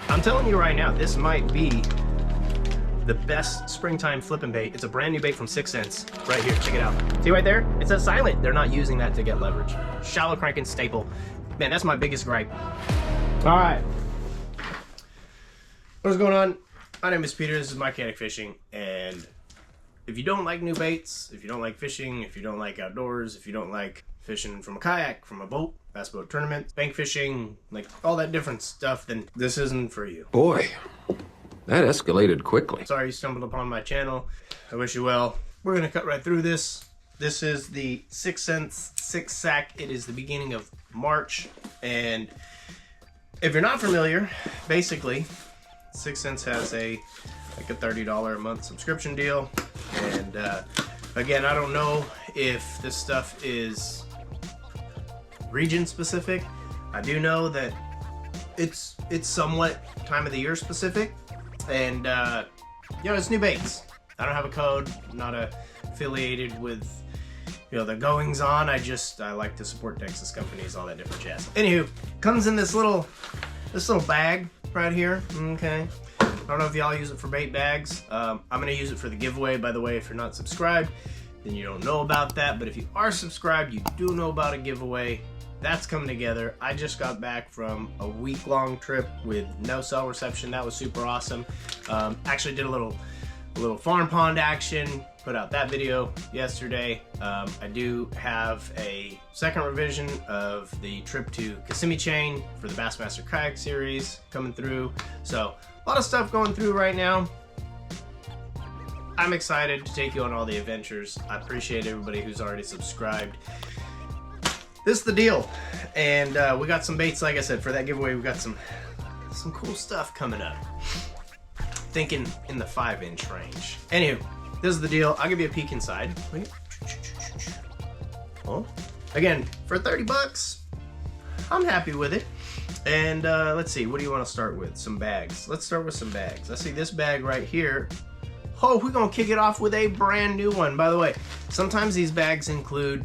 I'm telling you right now, this might be the best springtime flipping bait. It's a brand new bait from 6 Cents. Right here, check it out. See right there? It says silent. They're not using that to get leverage. Shallow cranking staple. Man, that's my biggest gripe. All right. What's going on? My name is Peter. This is Mechanic Fishing. And if you don't like new baits, if you don't like fishing, if you don't like outdoors, if you don't like fishing from a kayak, from a boat, bass boat tournament, bank fishing, like all that different stuff, then this isn't for you. Boy, that escalated quickly. Sorry you stumbled upon my channel. I wish you well. We're gonna cut right through this. This is the 6 Cents 6 sack. It is the beginning of March. And if you're not familiar, basically 6 Cents has a $30 a month subscription deal. And again, I don't know if this stuff is region specific. I do know that it's somewhat time of the year specific. And you know, it's new baits. I don't have a code. I'm not affiliated with, you know, the goings on. I like to support Texas companies, all that different jazz. Anywho, comes in this little bag right here. Okay. I don't know if y'all use it for bait bags. I'm gonna use it for the giveaway. By the way, if you're not subscribed, then you don't know about that. But if you are subscribed, you do know about a giveaway. That's coming together. I just got back from a week-long trip with no cell reception. That was super awesome. Actually did a little farm pond action. Put out that video yesterday. I do have a second revision of the trip to Kissimmee Chain for the Bassmaster Kayak Series coming through. So a lot of stuff going through right now. I'm excited to take you on all the adventures. I appreciate everybody who's already subscribed. This is the deal. And we got some baits, like I said, for that giveaway. We got some cool stuff coming up. Thinking in the 5-inch range. Anywho, this is the deal. I'll give you a peek inside. Wait. Oh, again, for 30 bucks, I'm happy with it. And let's see, what do you want to start with? Some bags. Let's start with some bags. I see this bag right here. Oh, we're gonna kick it off with a brand new one. By the way, sometimes these bags include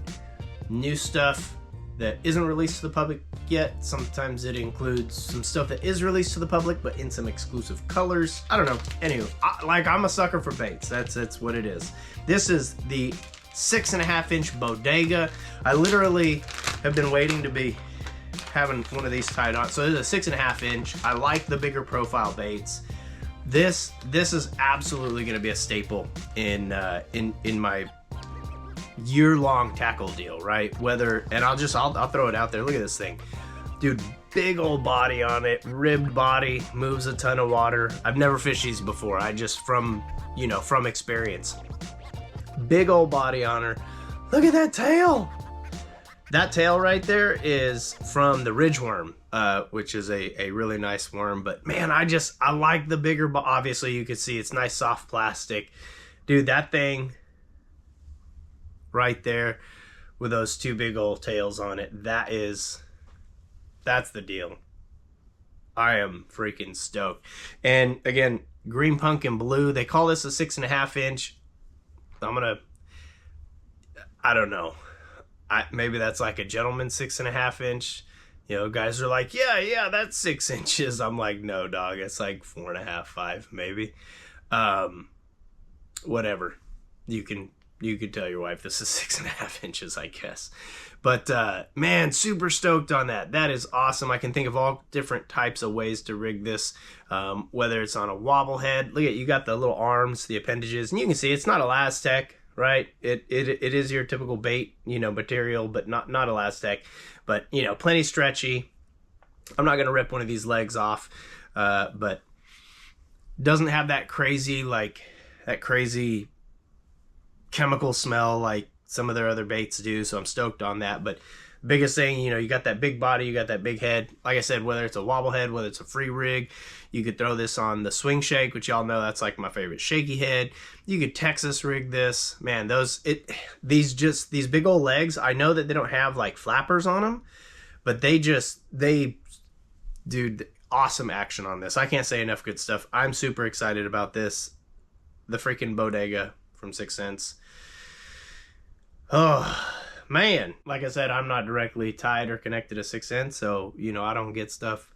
new stuff that isn't released to the public yet. Sometimes it includes some stuff that is released to the public, but in some exclusive colors. I don't know. Anyway, I'm a sucker for baits. That's what it is. This is the 6.5-inch Bodega. I literally have been waiting to be having one of these tied on. So this is a 6.5-inch. I like the bigger profile baits. This is absolutely going to be a staple in my year-long tackle deal, right? And I'll throw it out there. Look at this thing, dude. Big old body on it, ribbed body, moves a ton of water. I've never fished these before. I just from experience. Big old body on her. Look at that tail. That tail right there is from the ridgeworm, which is a really nice worm. But man, I like the bigger. Obviously, you can see it's nice soft plastic, dude. That thing right there with those two big old tails on it, that's the deal. I am freaking stoked. And again, green pumpkin blue. They call this a 6.5-inch. I don't know. Maybe that's like a gentleman 6.5-inch. You know, guys are like, yeah, that's 6 inches. I'm like, no, dog, it's like 4.5, 5, maybe. Whatever. You could tell your wife this is 6.5 inches, I guess. But man, super stoked on that. That is awesome. I can think of all different types of ways to rig this, whether it's on a wobble head. Look at, you got the little arms, the appendages, and you can see it's not Elastec, right? It is your typical bait, you know, material, but not Elastec. But you know, plenty stretchy. I'm not gonna rip one of these legs off, but doesn't have that crazy chemical smell like some of their other baits do, so I'm stoked on that. But biggest thing, you know, you got that big body, you got that big head. Like I said, whether it's a wobble head, whether it's a free rig, you could throw this on the swing shake, which y'all know that's like my favorite shaky head. You could Texas rig this. Man, these big old legs, I know that they don't have like flappers on them, but dude, awesome action on this. I can't say enough good stuff. I'm super excited about this. The freaking Bodega from 6 Cents. Oh man, like I said, I'm not directly tied or connected to 6 Cents, so you know, I don't get stuff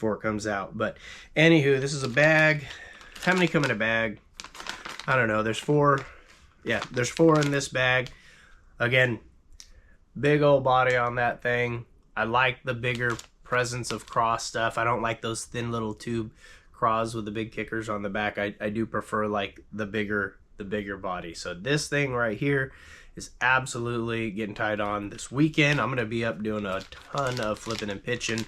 before it comes out. But anywho, this is a bag. How many come in a bag? I don't know. There's 4. Yeah, there's 4 in this bag. Again, big old body on that thing. I like the bigger presence of craw stuff. I don't like those thin little tube craws with the big kickers on the back. I do prefer like the bigger body. So this thing right here is absolutely getting tied on this weekend. I'm gonna be up doing a ton of flipping and pitching.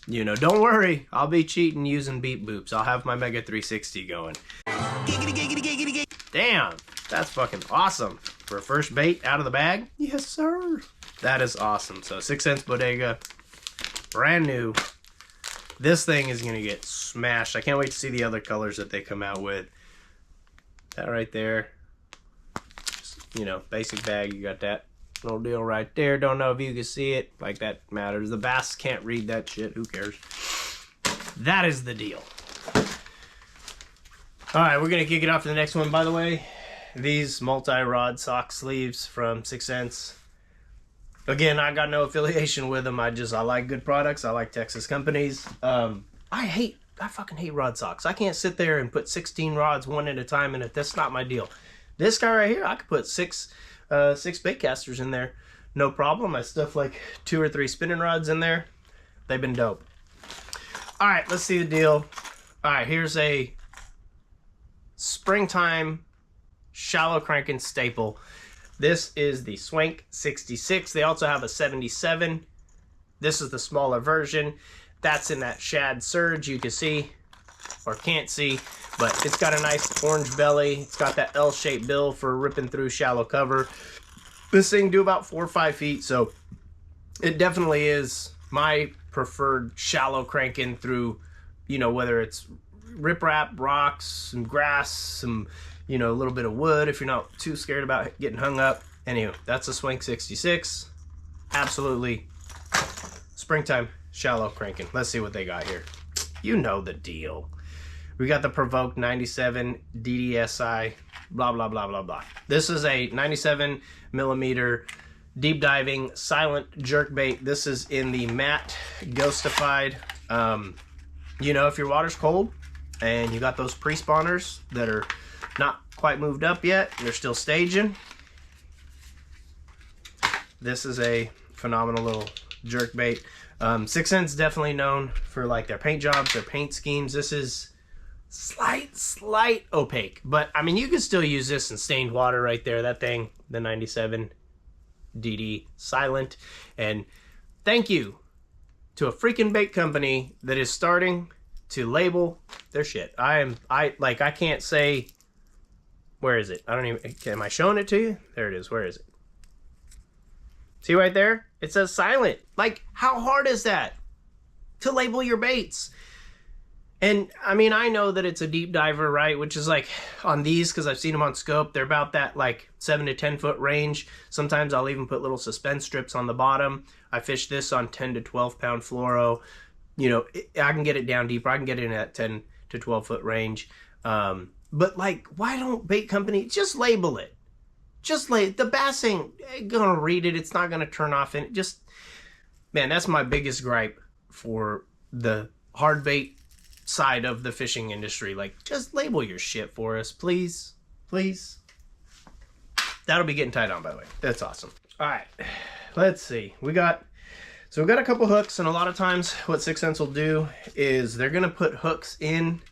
You know, don't worry, I'll be cheating using beep boops. I'll have my Mega 360 going. Damn, that's fucking awesome for a first bait out of the bag. Yes sir, that is awesome. So 6 cents Bodega, brand new. This thing is gonna get smashed. I can't wait to see the other colors that they come out with. That right there, just, you know, basic bag. You got that little deal right there. Don't know if you can see it. Like, that matters. The bass can't read that shit. Who cares? That is the deal. All right, we're gonna kick it off to the next one. By the way, these multi-rod sock sleeves from 6 cents. Again, I got no affiliation with them. I like good products. I like Texas companies. I fucking hate rod socks. I can't sit there and put 16 rods one at a time in it. That's not my deal. This guy right here, I could put six bait casters in there, no problem. I stuff like 2 or 3 spinning rods in there. They've been dope. All right, let's see the deal. All right, here's a springtime shallow cranking staple. This is the Swank 66. They also have a 77. This is the smaller version. That's in that shad surge you can see, or can't see, but it's got a nice orange belly. It's got that L-shaped bill for ripping through shallow cover. This thing do about 4 or 5 feet, so it definitely is my preferred shallow cranking through, you know, whether it's riprap, rocks, some grass, some, you know, a little bit of wood if you're not too scared about getting hung up. Anyway, that's a Swank 66. Absolutely springtime shallow cranking. Let's see what they got here. You know the deal. We got the Provoked 97 DDSI, blah, blah, blah, blah, blah. This is a 97 millimeter deep diving silent jerkbait. This is in the matte ghostified. You know, if your water's cold and you got those pre-spawners that are not quite moved up yet, they're still staging. This is a phenomenal little jerkbait. 6 cents definitely known for like their paint jobs, their paint schemes. This is slight opaque, but I mean, you can still use this in stained water right there. That thing, the 97 DD silent. And thank you to a freaking bait company that is starting to label their shit. I can't say, where is it? I don't even, am I showing it to you? There it is. Where is it? See right there? It says silent. Like, how hard is that to label your baits? And I mean, I know that it's a deep diver, right? Which is like on these, because I've seen them on scope, they're about that like 7 to 10 foot range. Sometimes I'll even put little suspense strips on the bottom. I fish this on 10 to 12 pound fluoro. You know, I can get it down deeper. I can get it in that 10 to 12 foot range. But like, why don't bait company just label it? Just like, the bass ain't gonna read it. It's not gonna turn off. And just, man, that's my biggest gripe for the hard bait side of the fishing industry. Like, just label your shit for us, please. Please. That'll be getting tied on, by the way. That's awesome. All right, let's see. We've got a couple hooks, and a lot of times what 6 cents will do is they're gonna put hooks in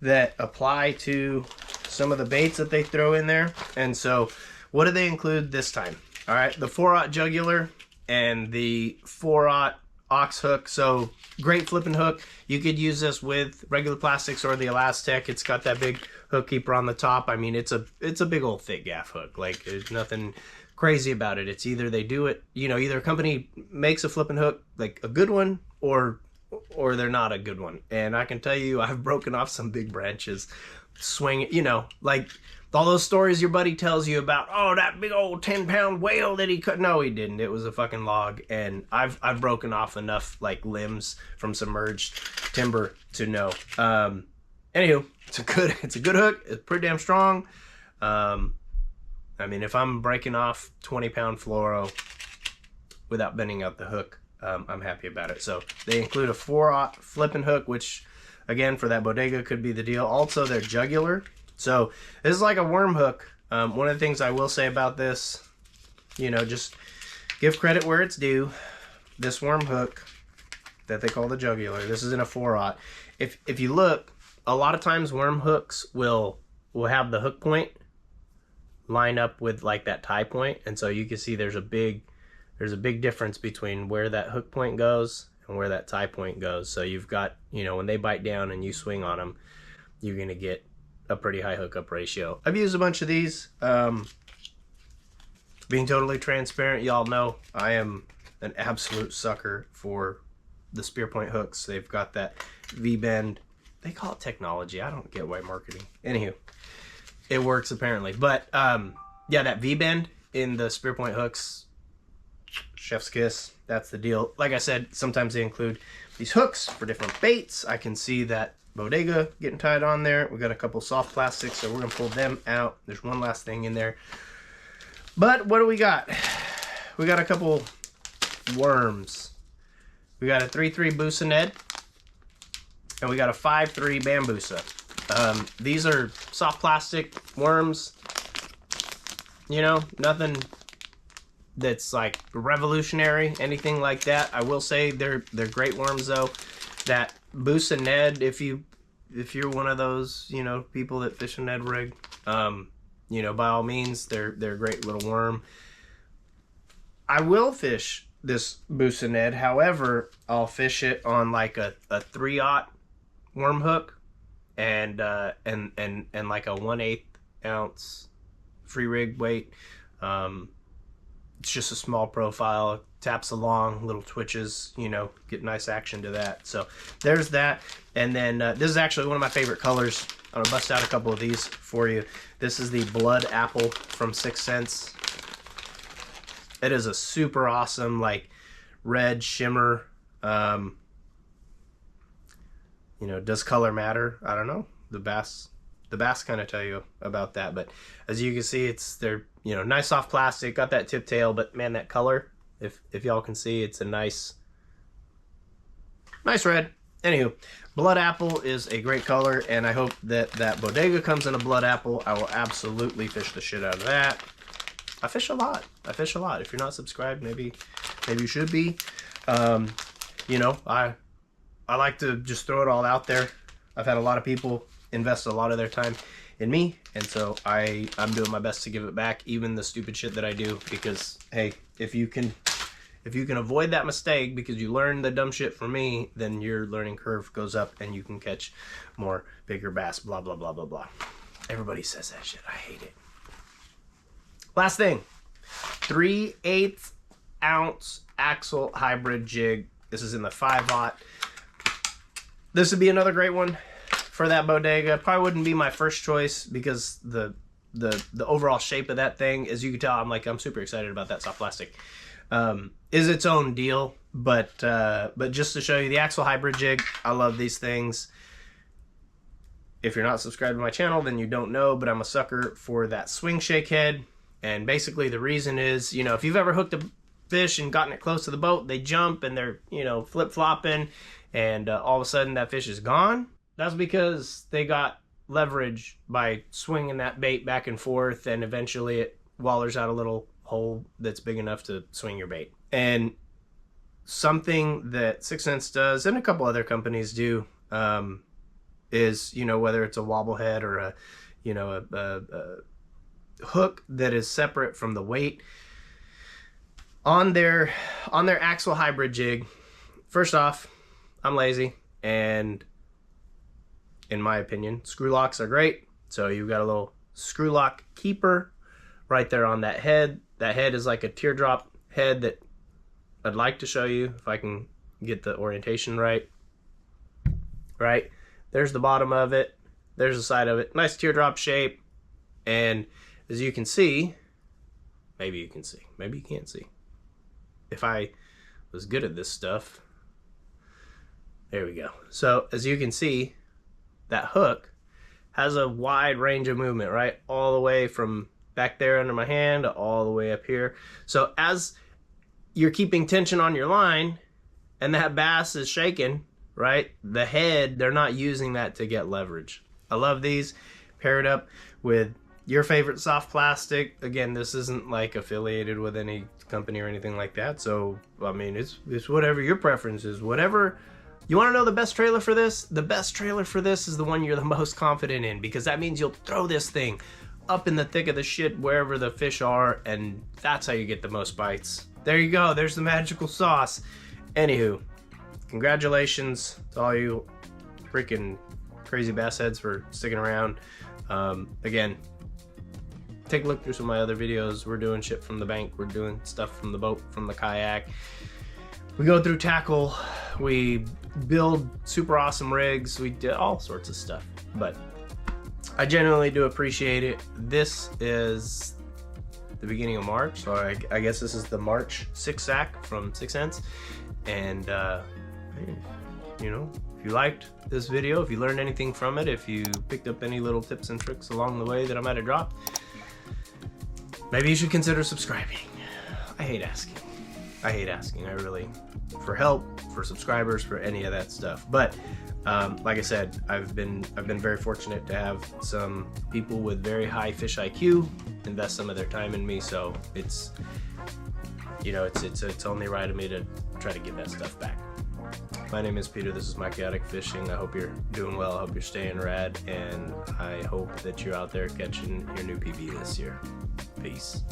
that apply to some of the baits that they throw in there. And so what do they include this time? All right, the 4/0 jugular and the 4/0 ox hook. So great flipping hook. You could use this with regular plastics or the Elastec. It's got that big hook keeper on the top. I mean, it's a big old thick gaff hook. Like, there's nothing crazy about it. It's either they do it, you know, either a company makes a flipping hook, like a good one, or they're not a good one. And I can tell you, I've broken off some big branches, swing, you know, like all those stories your buddy tells you about, oh, that big old 10-pound whale that he cut. No, he didn't. It was a fucking log. And I've broken off enough like limbs from submerged timber to know. Anywho, it's a good hook. It's pretty damn strong. I mean, if I'm breaking off 20-pound fluoro without bending out the hook, I'm happy about it. So they include a 4/0 flipping hook, which again for that Bodega could be the deal. Also they're jugular, so this is like a worm hook. One of the things I will say about this, you know, just give credit where it's due. This worm hook that they call the jugular, this is in a 4/0. If you look, a lot of times worm hooks will have the hook point line up with like that tie point, and so you can see there's a big difference between where that hook point goes and where that tie point goes. So you've got, you know, when they bite down and you swing on them, you're gonna get a pretty high hookup ratio. I've used a bunch of these. Being totally transparent, y'all know I am an absolute sucker for the spear point hooks. They've got that V-bend. They call it technology. I don't get why marketing. Anywho, it works apparently. But yeah, that V-bend in the spear point hooks, chef's kiss. That's the deal. Like I said, sometimes they include these hooks for different baits. I can see that Bodega getting tied on there. We got a couple soft plastics, so we're gonna pull them out. There's one last thing in there. But what do we got? We got a couple worms. We got a 3.3 Busa Ned, and we got a 5.3 Bambusa. These are soft plastic worms. You know, nothing that's like revolutionary, anything like that. I will say they're great worms though. That Busa Ned, if you're one of those, you know, people that fish a Ned rig, you know, by all means, they're a great little worm. I will fish this Busa Ned. However, I'll fish it on like a 3/0 worm hook and like a 1/8 ounce free rig weight. It's just a small profile, taps along, little twitches, you know, get nice action to that. So there's that. And then this is actually one of my favorite colors. I'm gonna bust out a couple of these for you. This is the Blood Apple from 6 Cents. It is a super awesome, like, red shimmer. You know, does color matter? I don't know. The bass kind of tell you about that. But as you can see, they're, you know, nice soft plastic, got that tip tail, but man, that color, if y'all can see, it's a nice red. Anywho, Blood Apple is a great color, and I hope that Bodega comes in a Blood Apple. I will absolutely fish the shit out of that. I fish a lot. If you're not subscribed, maybe you should be. You know, I like to just throw it all out there. I've had a lot of people invest a lot of their time in me, and so I'm doing my best to give it back, even the stupid shit that I do, because hey, if you can avoid that mistake because you learn the dumb shit from me, then your learning curve goes up and you can catch more bigger bass, blah blah blah blah blah. Everybody says that shit. I hate it. Last thing, 3/8 ounce Axle hybrid jig. This is in the 5/0. This would be another great one for that Bodega. Probably wouldn't be my first choice because the overall shape of that thing, as you can tell, I'm super excited about that soft plastic. Is its own deal, but just to show you the Axle hybrid jig, I love these things. If you're not subscribed to my channel, then you don't know, but I'm a sucker for that swing shake head. And basically the reason is, you know, if you've ever hooked a fish and gotten it close to the boat, they jump and they're, you know, flip-flopping, and all of a sudden that fish is gone. That's because they got leverage by swinging that bait back and forth, and eventually it wallers out a little hole that's big enough to swing your bait. And something that 6 Cents does, and a couple other companies do, is, you know, whether it's a wobble head or a, you know, a hook that is separate from the weight on their Axle hybrid jig. First off, I'm lazy, and in my opinion, screw locks are great. So you've got a little screw lock keeper right there on that head. That head is like a teardrop head that I'd like to show you if I can get the orientation right. Right, there's the bottom of it, there's the side of it, nice teardrop shape. And as you can see, maybe you can see, maybe you can't see. If I was good at this stuff, there we go. So as you can see, that hook has a wide range of movement, right? All the way from back there under my hand to all the way up here. So as you're keeping tension on your line, and that bass is shaking, right? The head, they're not using that to get leverage. I love these. Pair it up with your favorite soft plastic. Again, this isn't like affiliated with any company or anything like that. So, I mean, it's whatever your preference is. Whatever. You want to know the best trailer for this? The best trailer for this is the one you're the most confident in, because that means you'll throw this thing up in the thick of the shit wherever the fish are, and that's how you get the most bites. There you go. There's the magical sauce. Anywho, congratulations to all you freaking crazy bass heads for sticking around. Again, take a look through some of my other videos. We're doing shit from the bank. We're doing stuff from the boat, from the kayak. We go through tackle. We build super awesome rigs. We did all sorts of stuff. But I genuinely do appreciate it. This is the beginning of March, so I guess this is the March 6 sack from 6 cents. And you know, if you liked this video, if you learned anything from it, if you picked up any little tips and tricks along the way that I might have dropped, maybe you should consider subscribing. I hate asking. I really, for help, for subscribers, for any of that stuff. But like I said, I've been very fortunate to have some people with very high fish IQ invest some of their time in me. So it's, you know, it's only right of me to try to give that stuff back. My name is Peter. This is My Chaotic Fishing. I hope you're doing well. I hope you're staying rad, and I hope that you're out there catching your new PB this year. Peace.